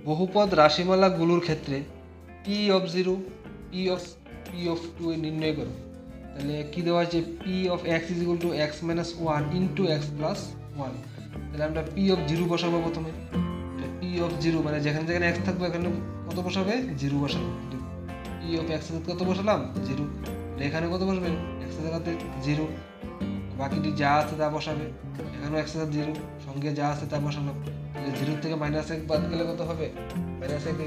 বহুপদ রাশিমালাগুলোর ক্ষেত্রে p of zero p of two নির্ণয় করো। তাহলে কী দেওয়া আছে, p of x is equal to x minus one into x plus one. তাহলে আমরা পি অফ জিরো বসাবো প্রথমে। পি অফ জিরো মানে যেখানে যেখানে এক্স থাকবে এখানে কত বসাবে, জিরো বসাবো। পি অফ এক্স কত বসালাম, জিরো। এখানে কত বসবে, এক্সের জায়গাতে জিরো। বাকিটি যা আছে তা বসাবে, এখানেও এক্সের জিরো, সঙ্গে যা আছে তা বসালাম। তাহলে জিরোর থেকে মাইনাস এক বাদ গেলে কত হবে, মাইনাস এক।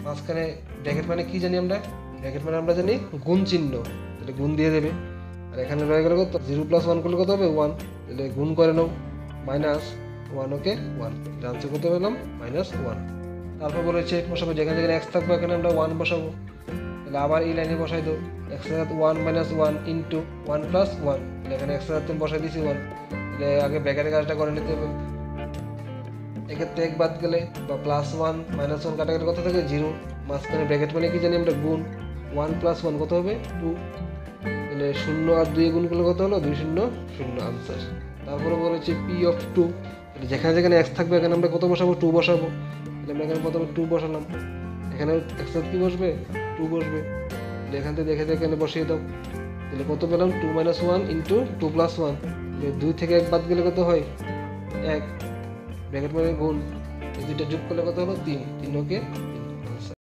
মাঝখানে ব্র্যাকেট মানে কি জানি আমরা, ব্র্যাকেট মানে আমরা জানি গুণ চিহ্ন, তাহলে গুণ দিয়ে দেবে। আর এখানে রয়ে গেল কত, জিরো প্লাস ওয়ান করলে কত হবে, ওয়ান। তাহলে গুণ করে নাও, minus one, okay one. Answer কত পেলাম, মাইনাস ওয়ান। তারপর বলেছে বসাবো, যেখানে যেখানে এক্স থাকবে এখানে আমরা ওয়ান বসাবো। তাহলে আবার এই লাইনে বসাই দাও, এক্স এর সাথে one minus one into one plus one. তাহলে এখানে এক্স এর সাথে বসাই দিয়েছি ওয়ান। তাহলে আগে ব্র্যাকেটের কাজটা করে নিতে হবে। এক্ষেত্রে এক বাদ গেলে বা প্লাস ওয়ান মাইনাস ওয়ান কাটাকাটি কত থাকে, জিরো। মাঝখানে ব্র্যাকেট মানে কি জানি আমরা, গুণ। ওয়ান প্লাস ওয়ান কত হবে, টু। তাহলে শূন্য আর দুই গুণ করলে কত হলো, দুই শূন্য শূন্য, আনসার। তারপরে বলেছে পি অফ টু, যেখানে যেখানে এক্স থাকবে এখানে আমরা কত বসাবো, টু বসাবো। তাহলে আমরা এখানে প্রথমে টু বসালাম, এখানে এক্স কি বসবে, টু বসবে। তাহলে এখান থেকে দেখে দেখে এখানে বসিয়ে দাও। তাহলে কত পেলাম, two minus one into two plus one. দুই থেকে এক বাদ গেলে কত হয়, এক। ব্র্যাকেট মানে গুণ, এই দুইটা যোগ করলে কত হলো, তিন। তিন ওকে